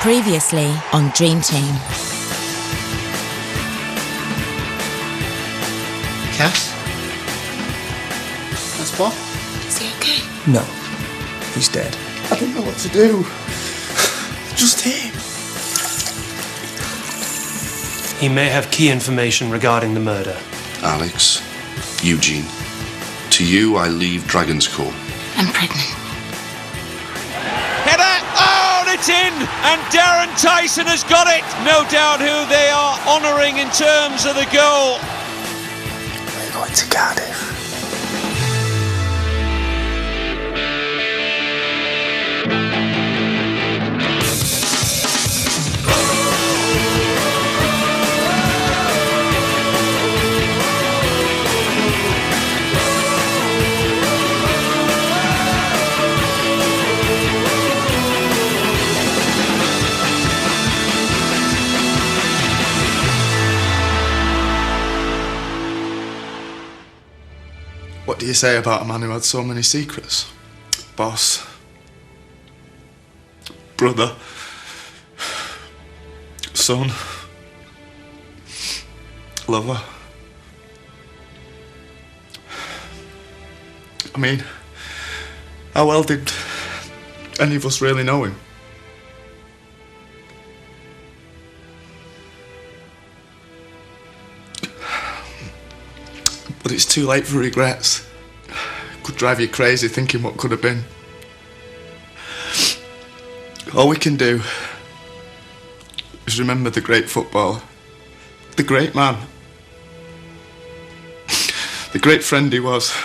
Previously on DreamTeam. Cass? That's Bob? Is he okay? No, he's dead. I don't know what to do. Just him. He may have key information regarding the murder. Alex, Eugene, to you I leave Dragon's Call. I'm pregnant. Header! Oh, and it's in! And Darren Tyson has got it! No doubt who they are honouring in terms of the goal. We're going to Cardiff. What do you say about a man who had so many secrets? Boss. Brother. Son. Lover. I mean, how well did any of us really know him? But it's too late for regrets. Could drive you crazy thinking what could have been. All we can do is remember the great footballer, the great man, the great friend he was.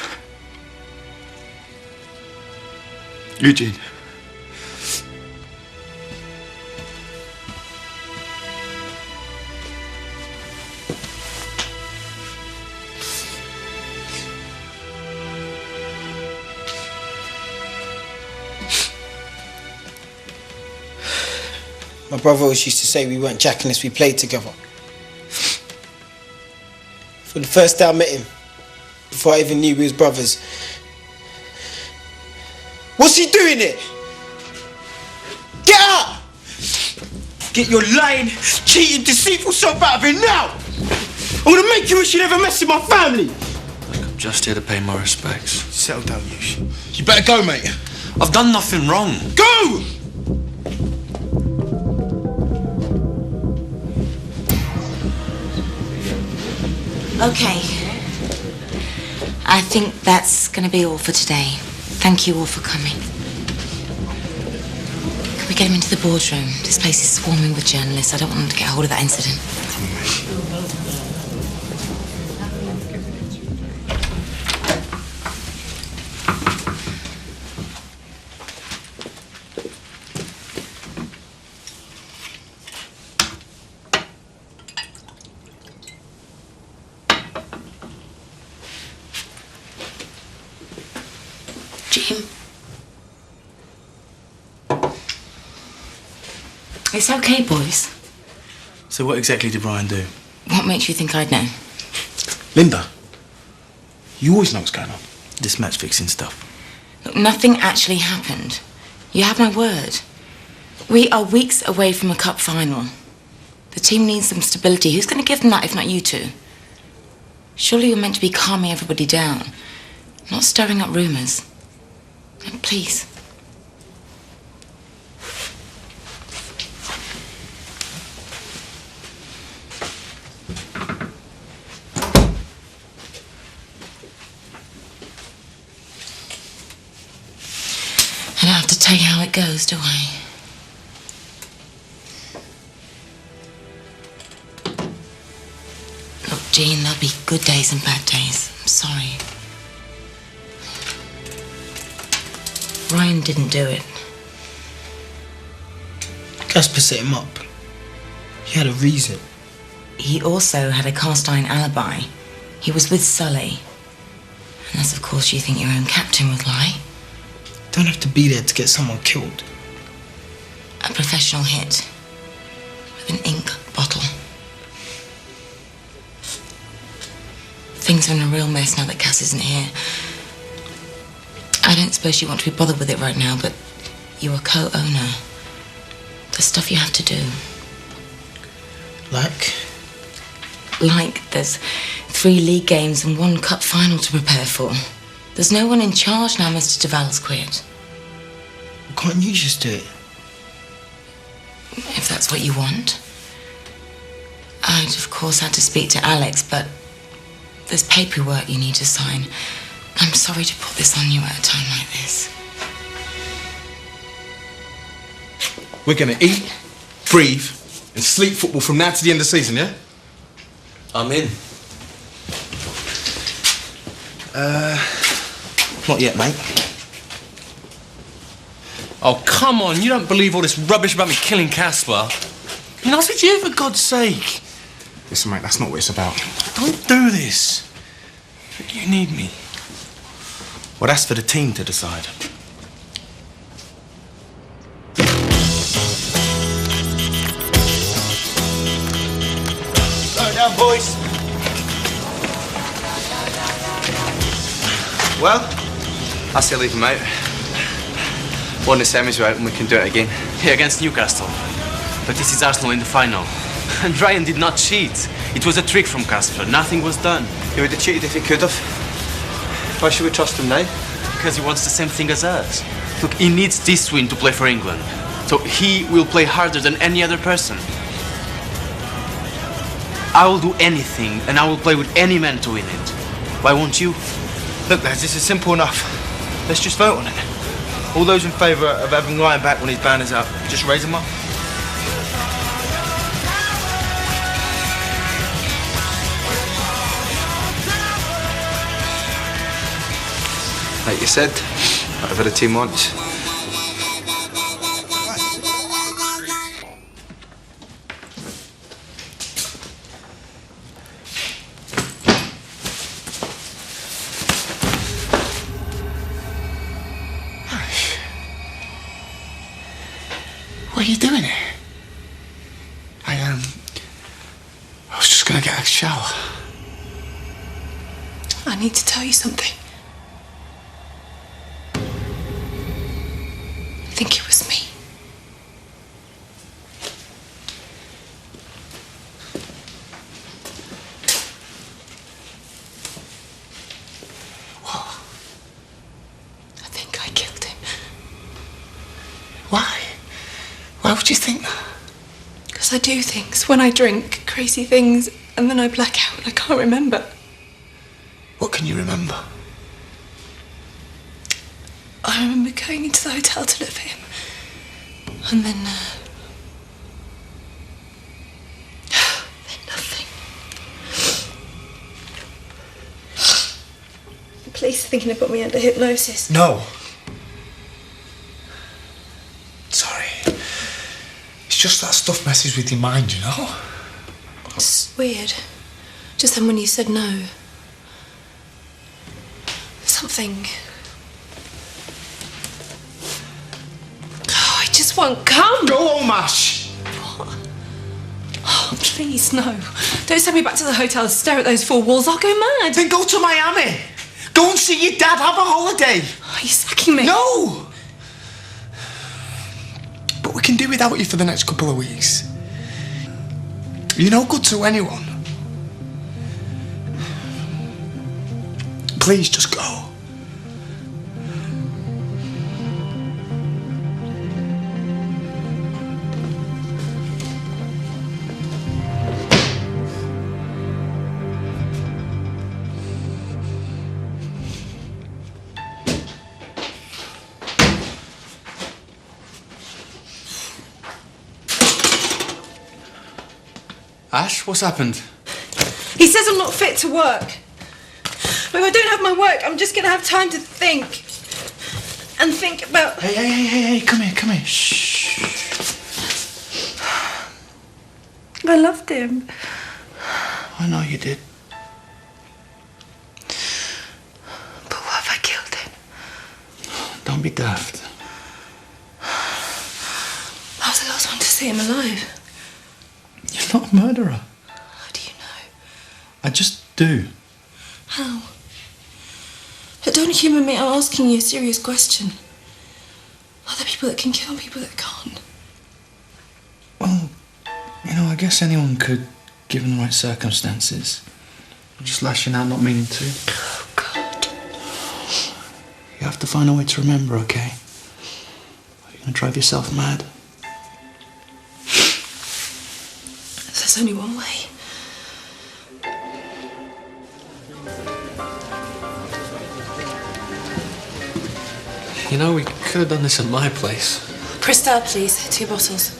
Eugene. My brother always used to say we weren't Jack unless we played together. From the first day I met him, before I even knew we was brothers. What's he doing here? Get out! Get your lying, cheating, deceitful self out of here now! I'm gonna make you wish you never messed with my family! Look, I'm just here to pay my respects. Settle down, you. You better go, mate. I've done nothing wrong. Go! Okay. I think that's going to be all for today. Thank you all for coming. Can we get him into the boardroom? This place is swarming with journalists. I don't want them to get hold of that incident. Jim. It's okay, boys. So what exactly did Brian do? What makes you think I'd know? Linda, you always know what's going on. This match fixing stuff. Look, nothing actually happened. You have my word. We are weeks away from a cup final. The team needs some stability. Who's going to give them that if not you two? Surely you're meant to be calming everybody down, not stirring up rumours. Please. I don't have to tell you how it goes, do I? Look, Jean, there'll be good days and bad days. I'm sorry. Ryan didn't do it. Casper set him up. He had a reason. He also had a cast-iron alibi. He was with Sully. Unless, of course, you think your own captain would lie. Don't have to be there to get someone killed. A professional hit. With an ink bottle. Things are in a real mess now that Cass isn't here. I don't suppose you want to be bothered with it right now, but you're a co-owner. The stuff you have to do. Like? Like there's 3 league games and 1 cup final to prepare for. There's no one in charge now Mr. Duval's quit. Why can't you just do it? If that's what you want. I'd, of course, had to speak to Alex, but there's paperwork you need to sign. I'm sorry to put this on you at a time like this. We're gonna eat, breathe, and sleep football from now to the end of the season, yeah? I'm in. Not yet, mate. Oh, come on. You don't believe all this rubbish about me killing Casper. I mean, I was with you, for God's sake. Listen, mate, that's not what it's about. Don't do this. You need me. Well, that's for the team to decide. Slow down, boys. Well, I say leave him out. Won the semis right and we can do it again. Yeah, against Newcastle. But this is Arsenal in the final. And Ryan did not cheat. It was a trick from Casper. Nothing was done. He would have cheated if he could have. Why should we trust him now? Because he wants the same thing as us. Look, he needs this win to play for England. So he will play harder than any other person. I will do anything and I will play with any man to win it. Why won't you? Look, lads, this is simple enough. Let's just vote on it. All those in favour of having Ryan back when his banner's up, just raise them up. Like you said, whatever the team wants. What are you doing here? I was just gonna get a shower. I need to tell you something. I think it was me. What? I think I killed him. Why? Why would you think that? Because I do things when I drink, crazy things, and then I black out and I can't remember. What can you remember? I remember going into the hotel to look for him. And then nothing. The police are thinking they put me under hypnosis. No. Sorry. It's just that stuff messes with your mind, you know? It's weird. Just then when you said no. Something. Oh, I just won't come. Go home, Ash. What? Oh, please, no. Don't send me back to the hotel to stare at those 4 walls. I'll go mad. Then go to Miami. Go and see your dad. Have a holiday. Are you sacking me? No! But we can do without you for the next couple of weeks. You're no good to anyone. Please, just go. Ash, what's happened? He says I'm not fit to work. But if I don't have my work, I'm just going to have time to think. And think about... Hey, come here. Shh. I loved him. I know you did. But what if I killed him? Don't be daft. I was the last one to see him alive. You're not a murderer. How do you know? I just do. How? But don't humour me, I'm asking you a serious question. Are there people that can kill people that can't? guess anyone could, given the right circumstances. Just lashing out, not meaning to. Oh, God. You have to find a way to remember, okay? Are you going to drive yourself mad? There's only one way. You know, we could have done this at my place. Cristal, please. 2 bottles.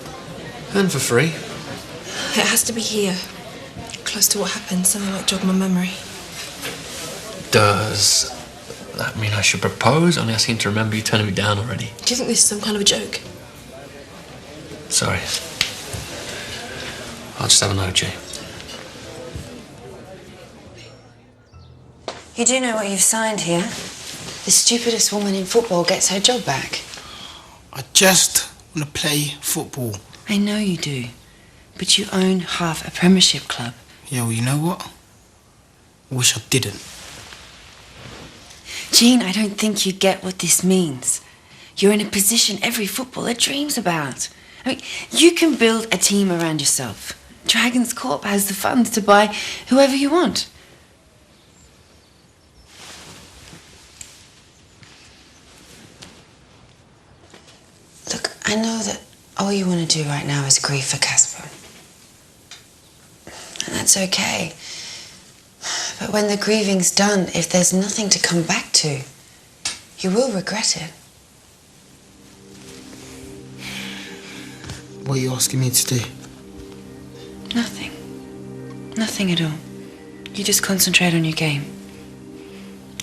And for free. It has to be here. Close to what happened. Something might jog my memory. Does that mean I should propose? Only I seem to remember you turning me down already. Do you think this is some kind of a joke? Sorry. I'll just have an OJ. You do know what you've signed here? The stupidest woman in football gets her job back. I just want to play football. I know you do, but you own half a Premiership club. Yeah, well, you know what? I wish I didn't. Jean, I don't think you get what this means. You're in a position every footballer dreams about. I mean, you can build a team around yourself. Dragon's Corp has the funds to buy whoever you want. Look, I know that all you want to do right now is grieve for Casper. And that's okay. But when the grieving's done, if there's nothing to come back to, you will regret it. What are you asking me to do? Nothing. Nothing at all. You just concentrate on your game.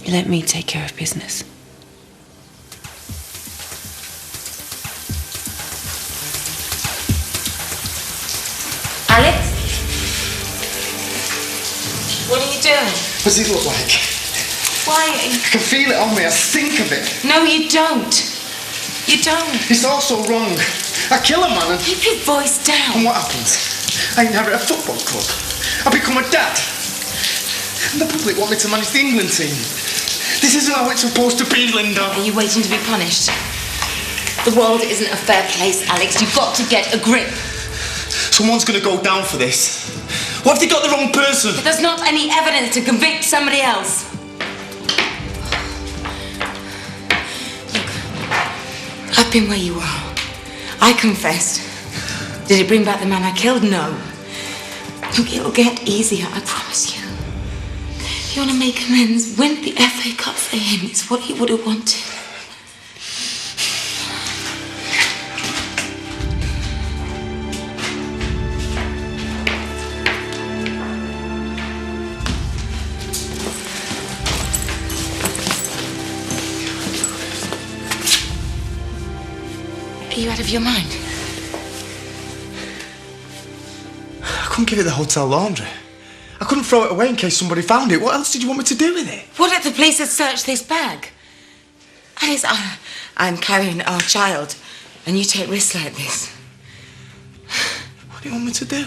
You let me take care of business. Alex? What are you doing? What does he look like? Why? I can feel it on me. I stink of it. No, you don't. You don't. It's all so wrong. I kill a man and... Keep your voice down. And what happens? I inherit a football club. I become a dad. And the public want me to manage the England team. This isn't how it's supposed to be, Linda. Are you waiting to be punished? The world isn't a fair place, Alex. You've got to get a grip. Someone's going to go down for this. What if they got the wrong person? But there's not any evidence to convict somebody else. Look, I've been where you are. I confessed. Did it bring back the man I killed? No. Look, it'll get easier, I promise you. If you want to make amends, win the FA Cup for him. It's what he would have wanted. Are you out of your mind? I couldn't give it the hotel laundry. I couldn't throw it away in case somebody found it. What else did you want me to do with it? What if the police had searched this bag? Alice, I'm carrying our child, and you take risks like this. What do you want me to do?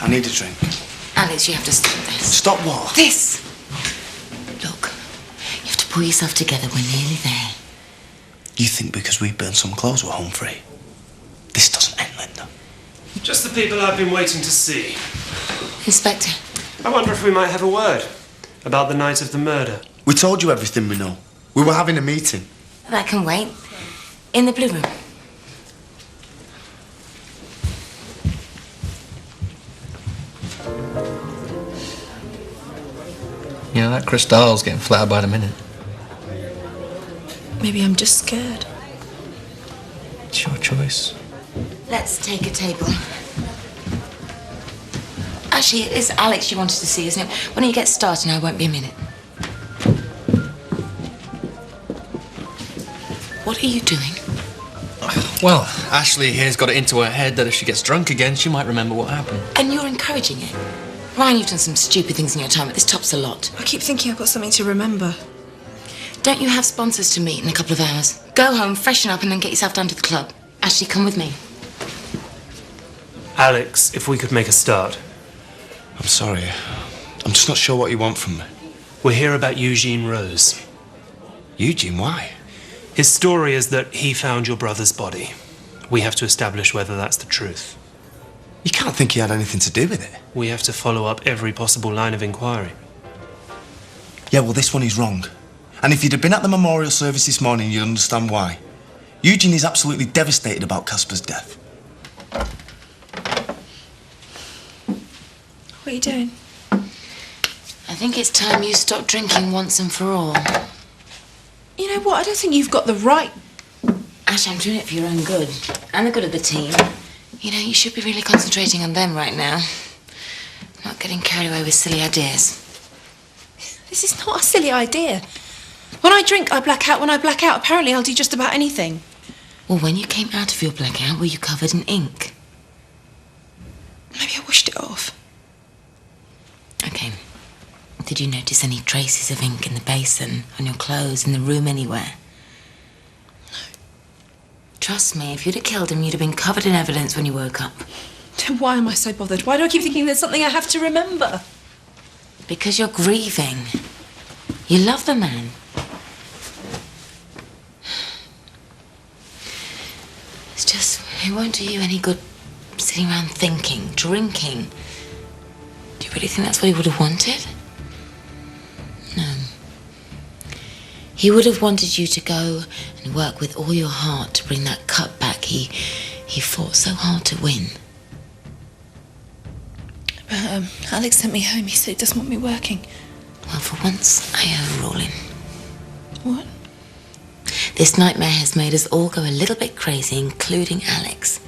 I need a drink. Alex, you have to stop this. Stop what? This! Look, you have to pull yourself together. We're nearly there. You think because we burned some clothes we're home free? This doesn't end, Linda. Just the people I've been waiting to see. Inspector. I wonder if we might have a word about the night of the murder. We told you everything we know. We were having a meeting. That can wait. In the blue room. You know, that Cristal's getting flatter by the minute. Maybe I'm just scared. It's your choice. Let's take a table. Actually, it is Alex you wanted to see, isn't it? Why don't you get started and I won't be a minute. What are you doing? Well, Ashley here's got it into her head that if she gets drunk again, she might remember what happened. And you're encouraging it. Ryan, you've done some stupid things in your time, but this tops a lot. I keep thinking I've got something to remember. Don't you have sponsors to meet in a couple of hours? Go home, freshen up, and then get yourself down to the club. Ashley, come with me. Alex, if we could make a start. I'm sorry. I'm just not sure what you want from me. We're here about Eugene Rose. Eugene, why? His story is that he found your brother's body. We have to establish whether that's the truth. You can't think he had anything to do with it. We have to follow up every possible line of inquiry. Yeah, well, this one is wrong. And if you'd have been at the memorial service this morning, you'd understand why. Eugene is absolutely devastated about Casper's death. What are you doing? I think it's time you stopped drinking once and for all. You know what? I don't think you've got the right... Ash, I'm doing it for your own good. And the good of the team. You know, you should be really concentrating on them right now. Not getting carried away with silly ideas. This is not a silly idea. When I drink, I black out. When I black out, apparently I'll do just about anything. Well, when you came out of your blackout, were you covered in ink? Maybe I washed it off. Okay. Did you notice any traces of ink in the basin, on your clothes, in the room, anywhere? No. Trust me, if you'd have killed him, you'd have been covered in evidence when you woke up. Then why am I so bothered? Why do I keep thinking there's something I have to remember? Because you're grieving. You love the man. It's just, it won't do you any good sitting around thinking, drinking. Do you really think that's what he would have wanted? No. He would have wanted you to go and work with all your heart to bring that cup back he fought so hard to win. But Alex sent me home. He said he doesn't want me working. Well, for once, I overrule him. What? This nightmare has made us all go a little bit crazy, including Alex.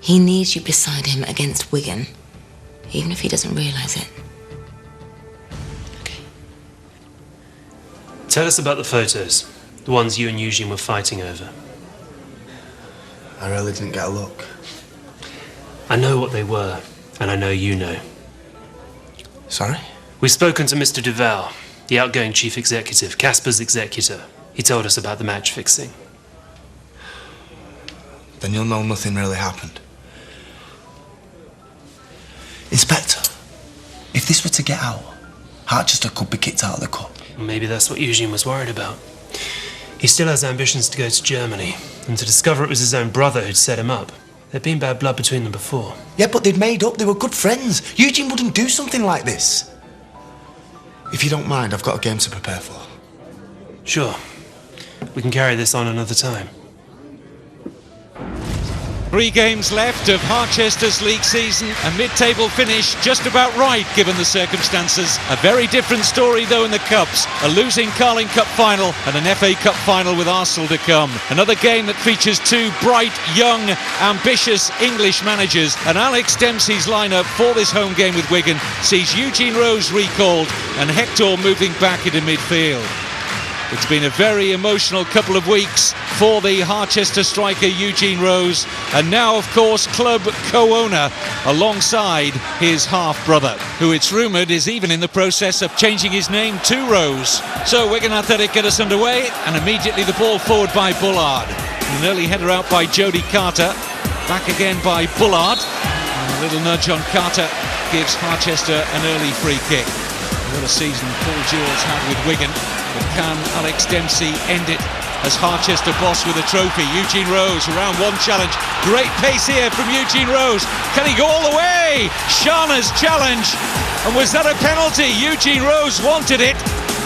He needs you beside him against Wigan, even if he doesn't realise it. Okay. Tell us about the photos, the ones you and Eugene were fighting over. I really didn't get a look. I know what they were, and I know you know. Sorry? We've spoken to Mr. Duval, the outgoing chief executive, Casper's executor. He told us about the match fixing. Then you'll know nothing really happened. Inspector, if this were to get out, Harchester could be kicked out of the cup. Maybe that's what Eugene was worried about. He still has ambitions to go to Germany, and to discover it was his own brother who'd set him up. There'd been bad blood between them before. Yeah, but they'd made up. They were good friends. Eugene wouldn't do something like this. If you don't mind, I've got a game to prepare for. Sure. We can carry this on another time. 3 games left of Harchester's league season. A mid-table finish just about right given the circumstances. A very different story though in the Cups. A losing Carling Cup final and an FA Cup final with Arsenal to come. Another game that features 2 bright, young, ambitious English managers. And Alex Dempsey's lineup for this home game with Wigan sees Eugene Rose recalled and Hector moving back into midfield. It's been a very emotional couple of weeks for the Harchester striker Eugene Rose, and now of course club co-owner alongside his half-brother, who it's rumoured is even in the process of changing his name to Rose. So Wigan Athletic get us underway, and immediately the ball forward by Bullard. An early header out by Jody Carter, back again by Bullard, and a little nudge on Carter gives Harchester an early free kick. What a season Paul Jewell's had with Wigan. But can Alex Dempsey end it as Harchester boss with a trophy? Eugene Rose, round 1 challenge. Great pace here from Eugene Rose. Can he go all the way? Shana's challenge. And was that a penalty? Eugene Rose wanted it.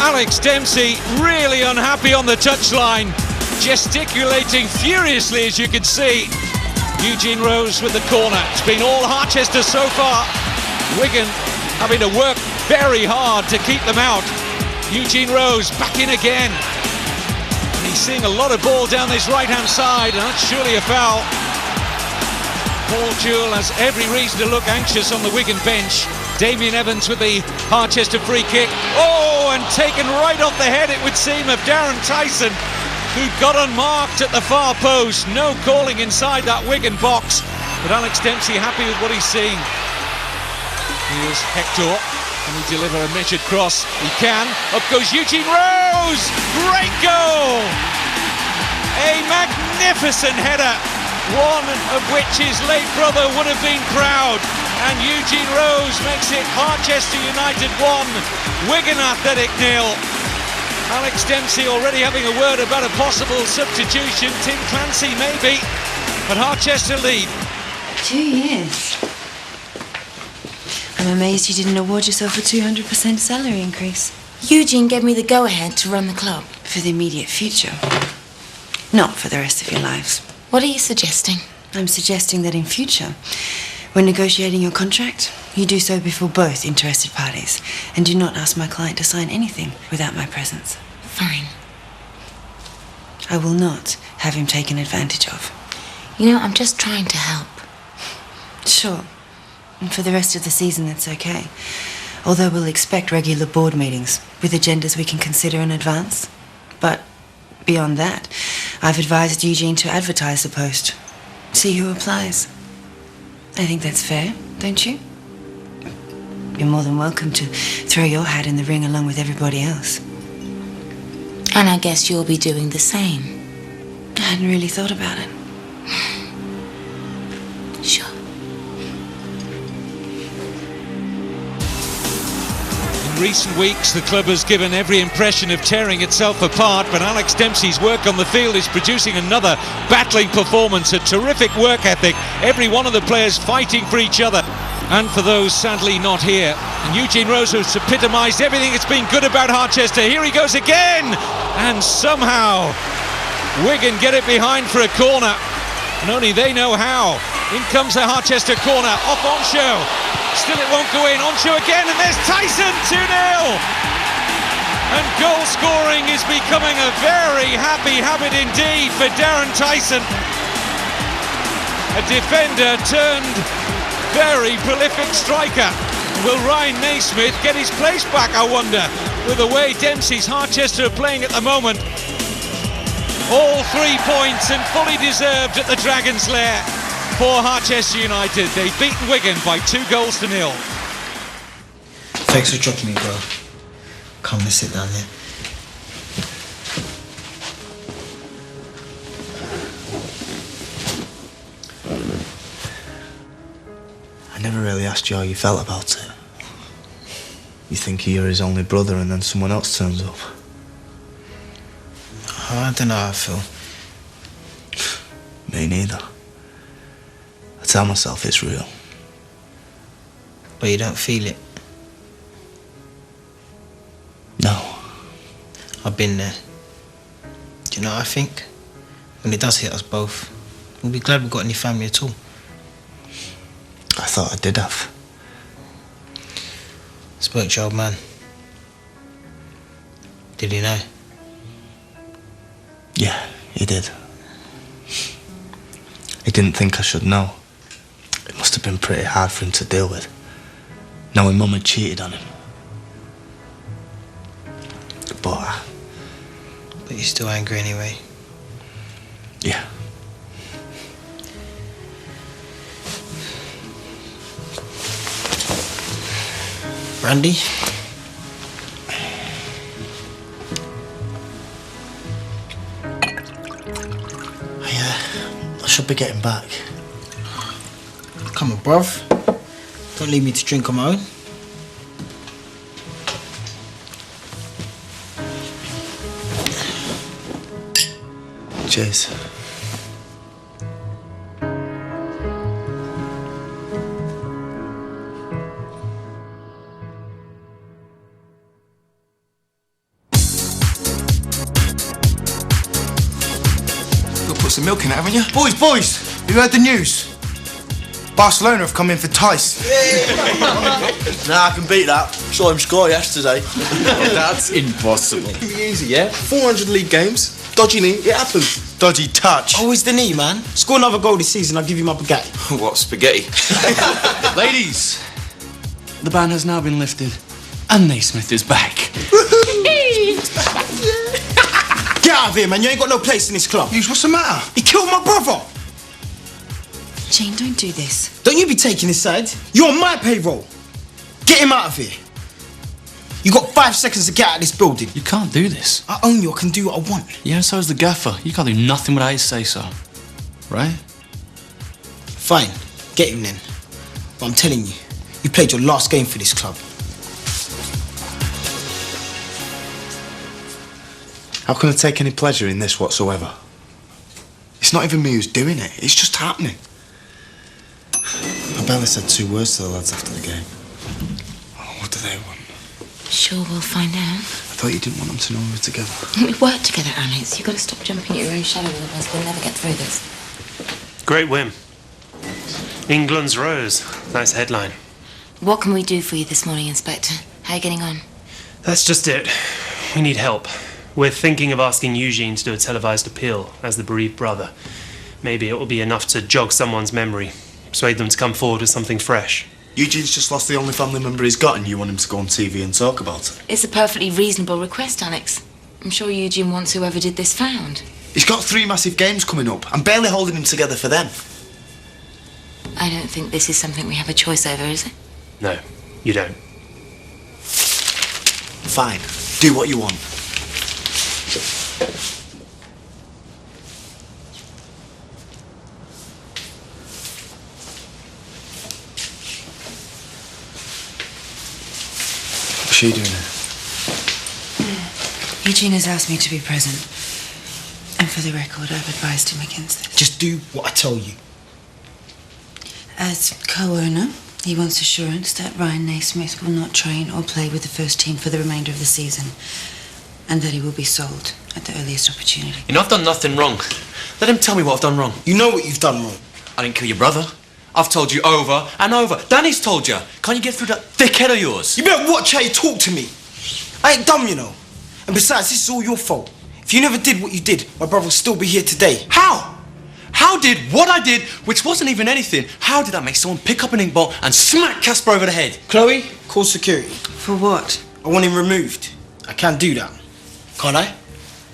Alex Dempsey really unhappy on the touchline, gesticulating furiously, as you can see. Eugene Rose with the corner. It's been all Harchester so far. Wigan having to work very hard to keep them out. Eugene Rose back in again. And he's seeing a lot of ball down this right-hand side, and that's surely a foul. Paul Jewell has every reason to look anxious on the Wigan bench. Damien Evans with the Harchester free kick. Oh, and taken right off the head, it would seem, of Darren Tyson. who got unmarked at the far post. No calling inside that Wigan box, but Alex Dempsey happy with what he's seeing. Here's Hector. Can he deliver a measured cross? He can. Up goes Eugene Rose. Great goal. A magnificent header, one of which his late brother would have been proud. And Eugene Rose makes it Harchester United 1, Wigan Athletic 0. Alex Dempsey already having a word about a possible substitution. Tim Clancy maybe, but Harchester lead. 2 years. I'm amazed you didn't award yourself a 200% salary increase. Eugene gave me the go-ahead to run the club. For the immediate future. Not for the rest of your lives. What are you suggesting? I'm suggesting that in future, when negotiating your contract, you do so before both interested parties, and do not ask my client to sign anything without my presence. Fine. I will not have him taken advantage of. You know, I'm just trying to help. Sure. And for the rest of the season, that's okay. Although we'll expect regular board meetings with agendas we can consider in advance. But beyond that, I've advised Eugene to advertise the post. See who applies. I think that's fair, don't you? You're more than welcome to throw your hat in the ring along with everybody else. And I guess you'll be doing the same. I hadn't really thought about it. Sure. In recent weeks, the club has given every impression of tearing itself apart, but Alex Dempsey's work on the field is producing another battling performance, a terrific work ethic, every one of the players fighting for each other and for those sadly not here. And Eugene Rose has epitomised everything that's been good about Harchester. Here he goes again, and somehow Wigan get it behind for a corner, and only they know how. In comes the Harchester corner, off Onshow. Still it won't go in. Onshow again, and there's Tyson, 2-0. And goal scoring is becoming a very happy habit indeed for Darren Tyson. A defender turned very prolific striker. Will Ryan Naismith get his place back, I wonder, with the way Dempsey's Harchester are playing at the moment? All 3 points and fully deserved at the Dragon's Lair for Harchester United. They've beaten Wigan by 2-0. Thanks for dropping me, bro. Come and sit down here. I never really asked you how you felt about it. You think you're his only brother and then someone else turns up. I don't know how I feel. Me neither. I tell myself it's real. But you don't feel it? No. I've been there. Do you know what I think? When it does hit us both, we'll be glad we've got any family at all. I thought I did have. Spoke to your old man. Did he know? Yeah, he did. He didn't think I should know. It must have been pretty hard for him to deal with, knowing Mum had cheated on him. But you're still angry anyway? Yeah. Brandy? I should be getting back. Come on, bruv. Don't leave me to drink on my own. Cheers. Put some milk in it, haven't you? Boys, have you heard the news? Barcelona have come in for Tice. Nah, I can beat that. Saw him score yesterday. That's impossible. Easy, yeah? 400 league games. Dodgy knee, it happens. Dodgy touch. Oh, it's the knee, man. Score another goal this season, I'll give you my spaghetti. What, spaghetti? Ladies, the ban has now been lifted, and Naismith is back. Get out of here, man. You ain't got no place in this club. Hughes, what's the matter? He killed my brother. Gene, don't do this. Don't you be taking his side. You're on my payroll. Get him out of here. You got 5 seconds to get out of this building. You can't do this. I own you. I can do what I want. Yeah, so is the gaffer. You can't do nothing without his say-so. Right? Fine. Get him then. But I'm telling you, you played your last game for this club. How can I take any pleasure in this whatsoever? It's not even me who's doing it. It's just happening. I barely said 2 words to the lads after the game. Oh, what do they want? Sure, we'll find out. I thought you didn't want them to know we were together. We work together, Alex. You've got to stop jumping at your own shadow, otherwise we'll never get through this. Great win. England's rose. Nice headline. What can we do for you this morning, Inspector? How are you getting on? That's just it. We need help. We're thinking of asking Eugene to do a televised appeal as the bereaved brother. Maybe it will be enough to jog someone's memory, persuade them to come forward with something fresh. Eugene's just lost the only family member he's got and you want him to go on TV and talk about it. It's a perfectly reasonable request, Alex. I'm sure Eugene wants whoever did this found. He's got 3 massive games coming up. I'm barely holding him together for them. I don't think this is something we have a choice over, is it? No, you don't. Fine. Do what you want. What's she doing here? Eugene has asked me to be present. And for the record, I've advised him against this. Just do what I tell you. As co-owner, he wants assurance that Ryan Naismith will not train or play with the first team for the remainder of the season, and that he will be sold at the earliest opportunity. You know, I've done nothing wrong. Let him tell me what I've done wrong. You know what you've done wrong. I didn't kill your brother. I've told you over and over. Danny's told you. Can't you get through that thick head of yours? You better watch how you talk to me. I ain't dumb, you know. And besides, this is all your fault. If you never did what you did, my brother would still be here today. How? How did what I did, which wasn't even anything, how did that make someone pick up an ink ball and smack Casper over the head? Chloe, call security. For what? I want him removed. I can't do that. Can't I?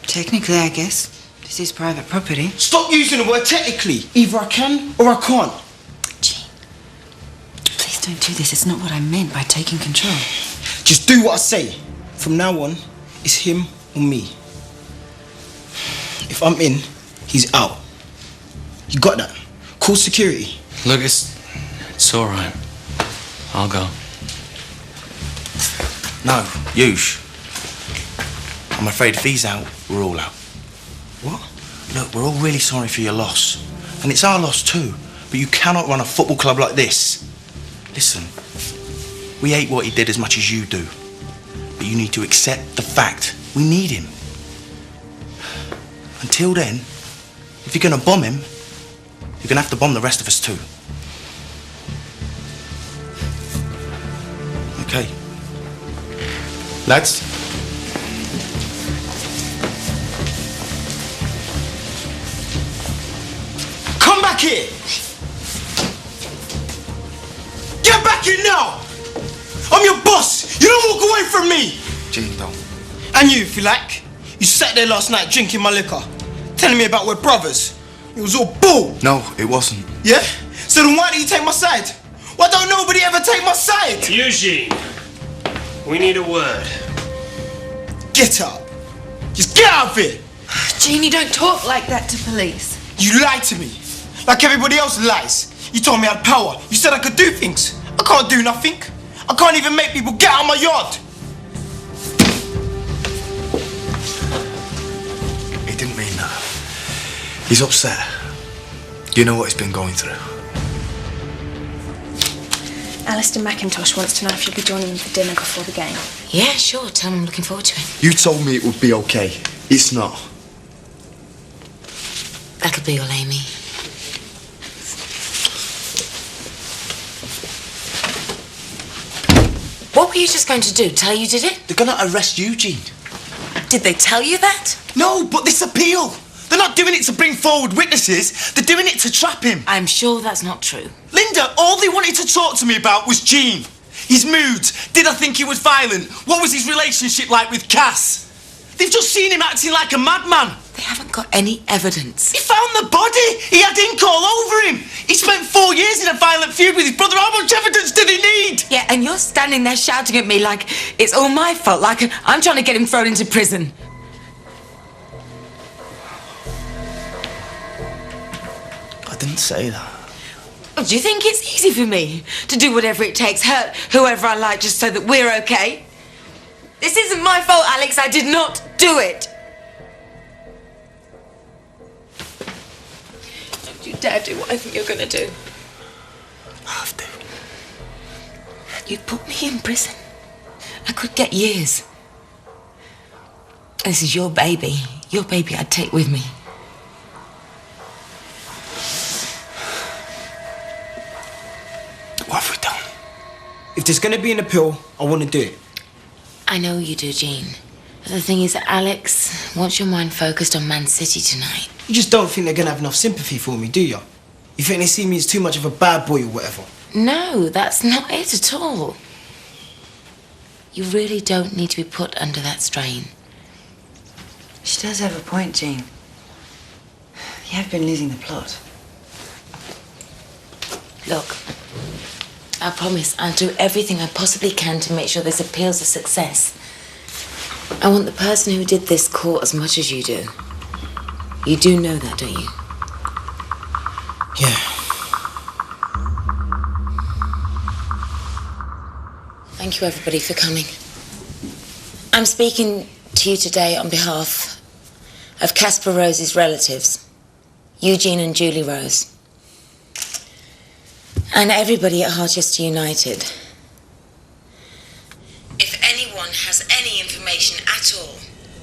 Technically, I guess. This is private property. Stop using the word technically. Either I can or I can't. Gene, please don't do this. It's not what I meant by taking control. Just do what I say. From now on, it's him or me. If I'm in, he's out. You got that? Call security. Look, it's all right. I'll go. No, Yush. I'm afraid if he's out, we're all out. What? Look, we're all really sorry for your loss. And it's our loss too. But you cannot run a football club like this. Listen, we hate what he did as much as you do. But you need to accept the fact we need him. Until then, if you're going to bomb him, you're going to have to bomb the rest of us too. Okay. Lads? Come back here! Get back here now! I'm your boss! You don't walk away from me! Gene, don't. And you, if you like. You sat there last night drinking my liquor, telling me about we're brothers. It was all bull. No, it wasn't. Yeah? So then why do you take my side? Why don't nobody ever take my side? Eugene, we need a word. Get up. Just get out of here. Gene, you don't talk like that to police. You lied to me. Like everybody else lies. You told me I had power. You said I could do things. I can't do nothing. I can't even make people get out of my yard. He didn't mean that. He's upset. You know what he's been going through. Alistair McIntosh wants to know if you'll be joining him for dinner before the game. Yeah, sure. Tell him I'm looking forward to it. You told me it would be okay. It's not. That'll be all, Amy. What were you just going to do? Tell you did it? They're going to arrest Eugene. Did they tell you that? No, but this appeal. They're not doing it to bring forward witnesses. They're doing it to trap him. I'm sure that's not true. Linda, all they wanted to talk to me about was Gene. His moods. Did I think he was violent? What was his relationship like with Cass? They've just seen him acting like a madman. They haven't got any evidence. He found the body. He had ink all over him. He spent 4 years in a violent feud with his brother. How much evidence did he need? Yeah, and you're standing there shouting at me like it's all my fault, like I'm trying to get him thrown into prison. I didn't say that. Oh, do you think it's easy for me to do whatever it takes, hurt whoever I like just so that we're okay? This isn't my fault, Alex. I did not do it. Don't you dare do what I think you're going to do. I have to. You'd put me in prison. I could get years. This is your baby. Your baby I'd take with me. What have we done? If there's going to be an appeal, I want to do it. I know you do, Jean. But the thing is that Alex wants your mind focused on Man City tonight. You just don't think they're going to have enough sympathy for me, do you? You think they see me as too much of a bad boy or whatever? No, that's not it at all. You really don't need to be put under that strain. She does have a point, Jean. You have been losing the plot. Look, I promise I'll do everything I possibly can to make sure this appeal's a success. I want the person who did this caught as much as you do. You do know that, don't you? Yeah. Thank you, everybody, for coming. I'm speaking to you today on behalf of Caspar Rose's relatives, Eugene and Julie Rose, and everybody at Harchester United. If anyone has any information at all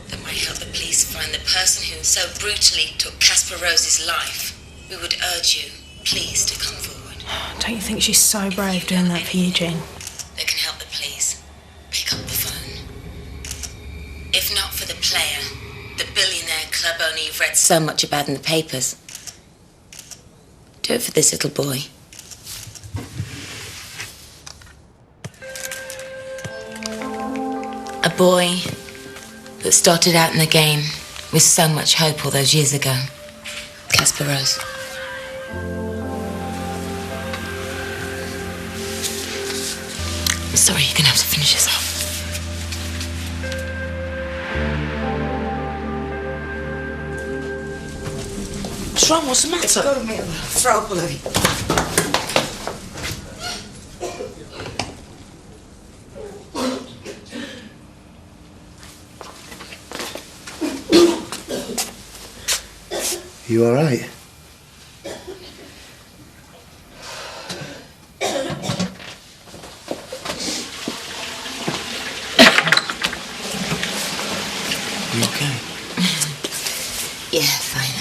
that might help the police find the person who so brutally took Caspar Rose's life, we would urge you, please, to come forward. Don't you think she's so brave doing that for Eugene? That can help the police pick up the phone. If not for the player, the billionaire club owner you've read so much about in the papers, do it for this little boy. A boy that started out in the game with so much hope all those years ago. Caspar Rose. Sorry, you're gonna have to finish this off. What's wrong? What's the matter? Go to me. Throw up all over you. You all right? You okay? Yeah, fine.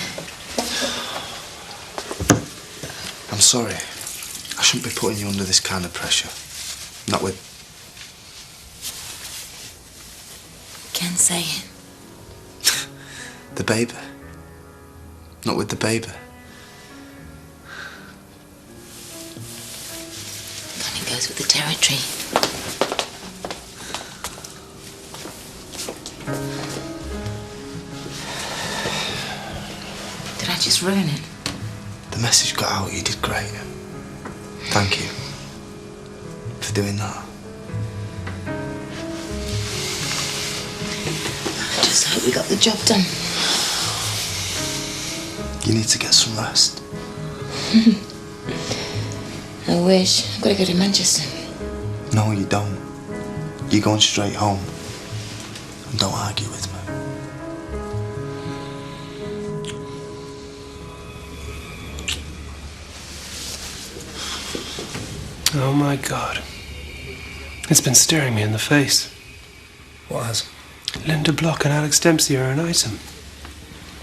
I'm sorry. I shouldn't be putting you under this kind of pressure. Not with... Can't say it. the baby. Not with the baby. Kind of goes with the territory. Did I just ruin it? The message got out. You did great. Thank you for doing that. I just hope we got the job done. You need to get some rest. I wish. I've got to go to Manchester. No, you don't. You're going straight home. And don't argue with me. Oh my God. It's been staring me in the face. What has? Linda Block and Alex Dempsey are an item.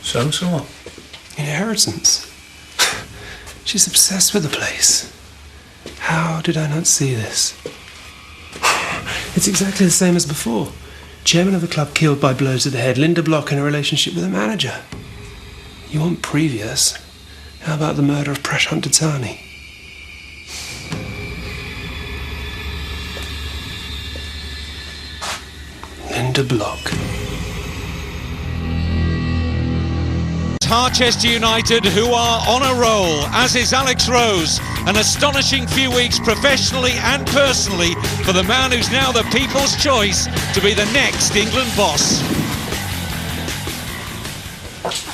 So what? Inheritance. She's obsessed with the place. How did I not see this? It's exactly the same as before. Chairman of the club killed by blows to the head. Linda Block in a relationship with a manager. You want previous? How about the murder of Prashant Dattani? Linda Block. Harchester United, who are on a roll, as is Alex Rose. An astonishing few weeks professionally and personally for the man who's now the people's choice to be the next England boss.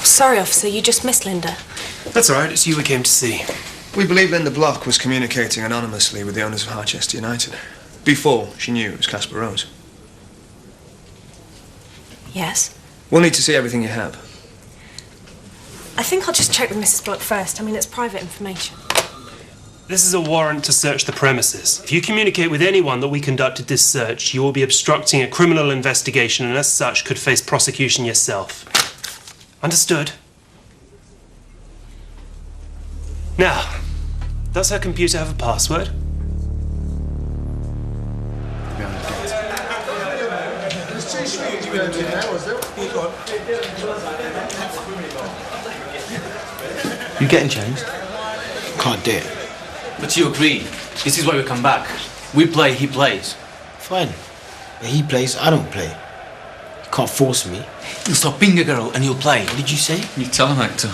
Sorry, officer, you just missed Linda. That's all right, it's you we came to see. We believe Linda Block was communicating anonymously with the owners of Harchester United before she knew it was Casper Rose. Yes? We'll need to see everything you have. I think I'll just check with Mrs. Block first. I mean, it's private information. This is a warrant to search the premises. If you communicate with anyone that we conducted this search, you will be obstructing a criminal investigation and as such could face prosecution yourself. Understood? Now, does her computer have a password? You getting changed? Can't do it. But you agree. This is why we come back. We play, he plays. Fine. When he plays, I don't play. You can't force me. You'll stop being a girl and you'll play. What did you say? You tell him, Hector.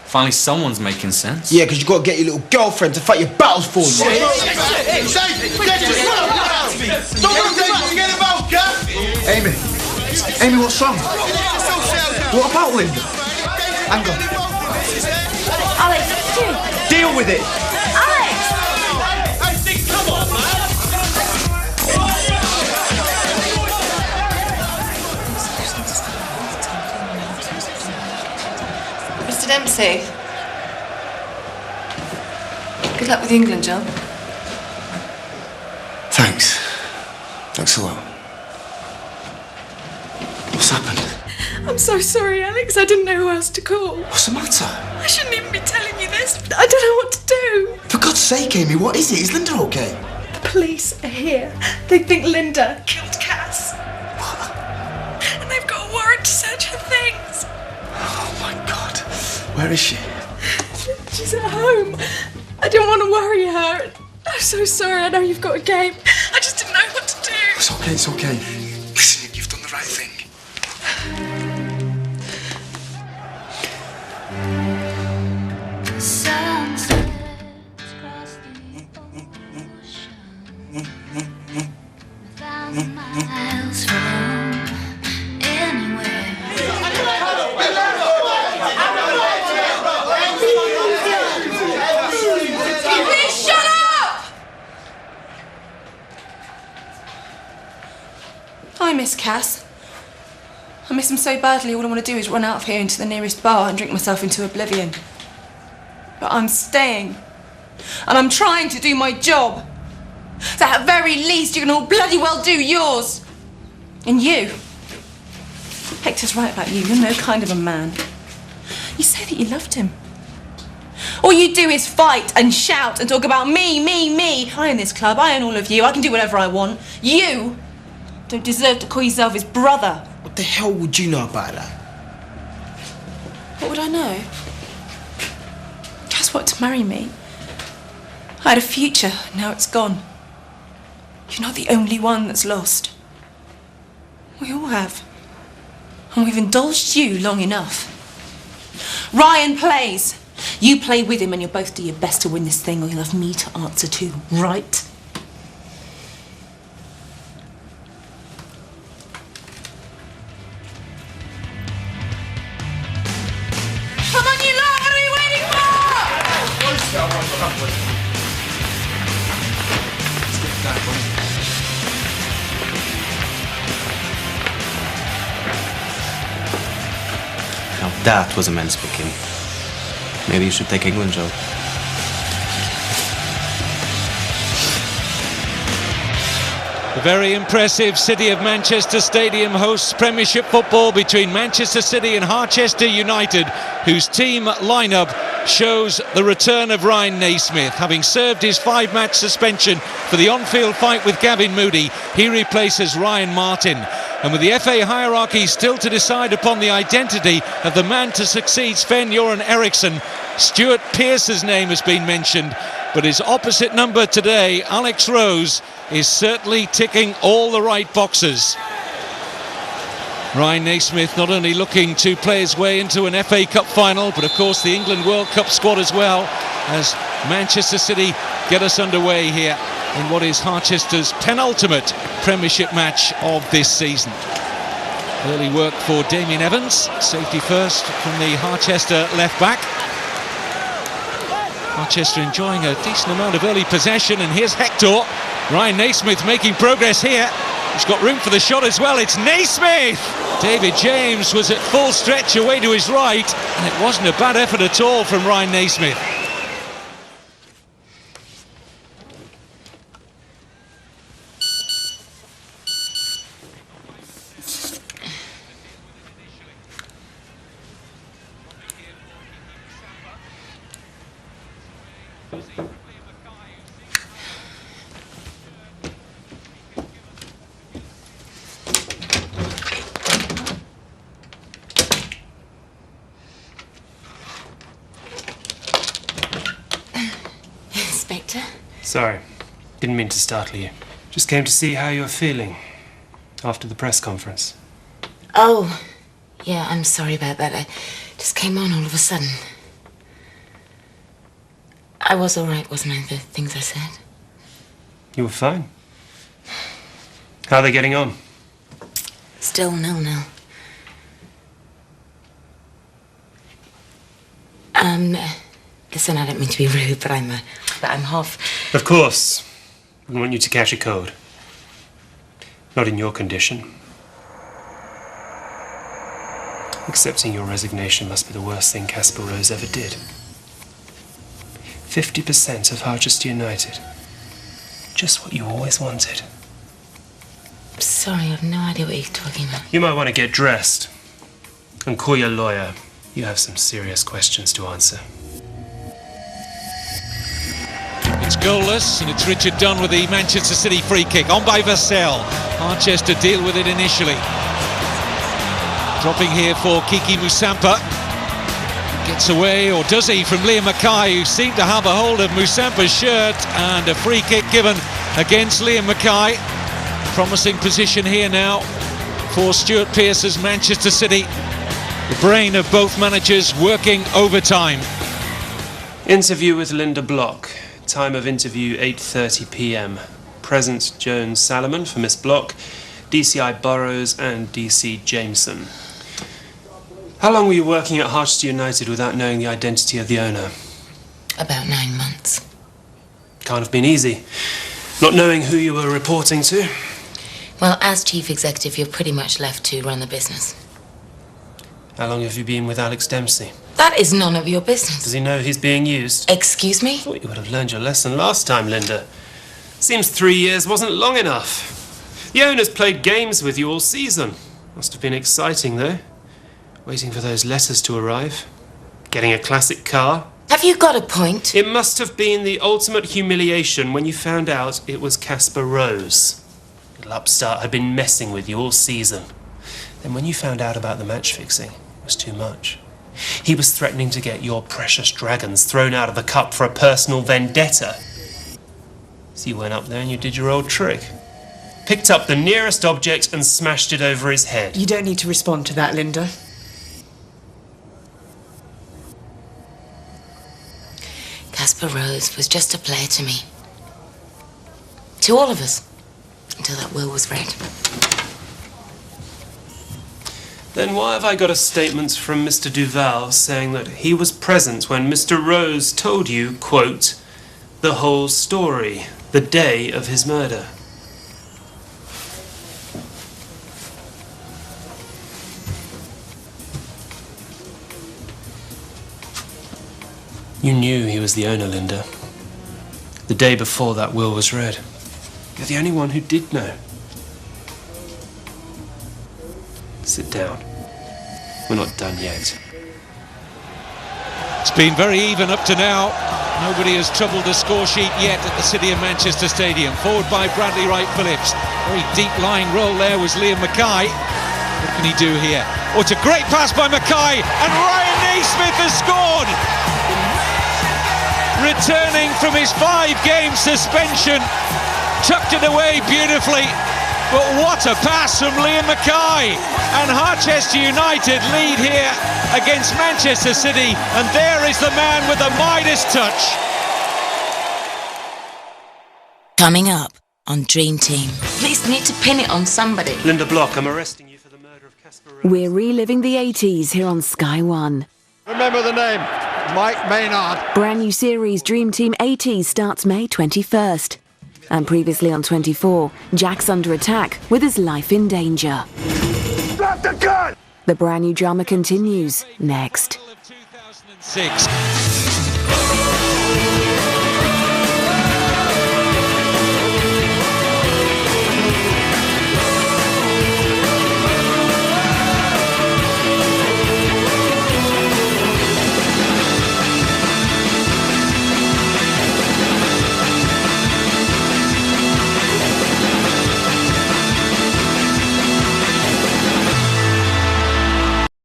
Finally someone's making sense. Yeah, because you got to get your little girlfriend to fight your battles for you. Don't forget about Gav! Amy, what's wrong? What about Linda? Hang on. Alex, Deal with it! Alex! Come on, man! Mr. Dempsey. Good luck with the England job. Thanks. Thanks a lot. What's happened? I'm so sorry, Alex. I didn't know who else to call. What's the matter? I shouldn't even be telling you this, but I don't know what to do. For God's sake, Amy, what is it? Is Linda okay? The police are here. They think Linda killed Cass. What? And they've got a warrant to search her things. Oh my God. Where is she? She's at home. I didn't want to worry her. I'm so sorry. I know you've got a game. I just didn't know what to do. It's okay, it's okay. Listen, you've done the right thing. I miss Cass. I miss him so badly, all I want to do is run out of here into the nearest bar and drink myself into oblivion. But I'm staying. And I'm trying to do my job. So at very least you can all bloody well do yours. And you. Hector's right about you. You're no kind of a man. You say that you loved him. All you do is fight and shout and talk about me. I own this club, I own all of you, I can do whatever I want. You don't deserve to call yourself his brother. What the hell would you know about that? What would I know? Cass wanted to marry me. I had a future, now it's gone. You're not the only one that's lost. We all have. And we've indulged you long enough. Ryan plays. You play with him and you'll both do your best to win this thing or you'll have me to answer to, right? Come on, you lot! What are we waiting for? Now that was a man speaking. Maybe you should take England job. The very impressive City of Manchester Stadium hosts Premiership football between Manchester City and Harchester United, whose team lineup shows the return of Ryan Naismith. Having served his 5-match suspension for the on-field fight with Gavin Moody, he replaces Ryan Martin. And with the FA hierarchy still to decide upon the identity of the man to succeed Sven-Göran Eriksson, Stuart Pearce's name has been mentioned, but his opposite number today, Alex Rose, is certainly ticking all the right boxes. Ryan Naismith not only looking to play his way into an FA Cup final, but of course the England World Cup squad as well, as Manchester City get us underway here in what is Harchester's penultimate Premiership match of this season. Early work for Damien Evans, safety first from the Harchester left back. Harchester enjoying a decent amount of early possession, and here's Hector. Ryan Naismith making progress here. He's got room for the shot as well. It's Naismith! David James was at full stretch away to his right, and it wasn't a bad effort at all from Ryan Naismith. Inspector? Sorry, didn't mean to startle you. Just came to see how you're feeling after the press conference. Oh, yeah, I'm sorry about that. I just came on all of a sudden. I was all right, wasn't I, the things I said? You were fine. How are they getting on? Still 0-0. Listen, I don't mean to be rude, but I'm half... Of course. Wouldn't want you to catch a cold. Not in your condition. Accepting your resignation must be the worst thing Casper Rose ever did. 50% of Harchester United. Just what you always wanted. Sorry, I've no idea what you're talking about. You might want to get dressed and call your lawyer. You have some serious questions to answer. It's goalless, and it's Richard Dunn with the Manchester City free kick. On by Vassell. Harchester deal with it initially. Dropping here for Kiki Musampa. Gets away, or does he, from Liam Mackay, who seemed to have a hold of Musampa's shirt, and a free kick given against Liam Mackay. Promising position here now for Stuart Pearce's Manchester City. The brain of both managers working overtime. Interview with Linda Block. Time of interview 8:30 p.m. Present Jones Salomon for Miss Block, DCI Burrows and DC Jameson. How long were you working at Harchester United without knowing the identity of the owner? About 9 months. Can't have been easy. Not knowing who you were reporting to. Well, as chief executive, you're pretty much left to run the business. How long have you been with Alex Dempsey? That is none of your business. Does he know he's being used? Excuse me? I thought you would have learned your lesson last time, Linda. Seems 3 years wasn't long enough. The owner's played games with you all season. Must have been exciting, though. Waiting for those letters to arrive. Getting a classic car. Have you got a point? It must have been the ultimate humiliation when you found out it was Casper Rose. Little upstart had been messing with you all season. Then when you found out about the match fixing, it was too much. He was threatening to get your precious dragons thrown out of the cup for a personal vendetta. So you went up there and you did your old trick. Picked up the nearest object and smashed it over his head. You don't need to respond to that, Linda. Casper Rose was just a player to me. To all of us. Until that will was read. Then why have I got a statement from Mr. Duval saying that he was present when Mr. Rose told you, quote, the whole story, the day of his murder? You knew he was the owner, Linda. The day before that will was read. You're the only one who did know. Sit down. We're not done yet. It's been very even up to now. Nobody has troubled the score sheet yet at the City of Manchester Stadium. Forward by Bradley Wright Phillips. Very deep lying roll there was Liam Mackay. What can he do here? Oh, it's a great pass by Mackay, and Ryan Naismith has scored! Returning from his 5-game suspension, tucked it away beautifully. But what a pass from Liam Mackay! And Harchester United lead here against Manchester City, and there is the man with the Midas touch. Coming up on Dream Team. Please need to pin it on somebody. Linda Block, I'm arresting you for the murder of Casper. We're reliving the 80s here on Sky One. Remember the name, Mike Maynard. Brand new series Dream Team 80s starts May 21st. And previously on 24, Jack's under attack with his life in danger. Drop the gun! The brand new drama continues next. 2006.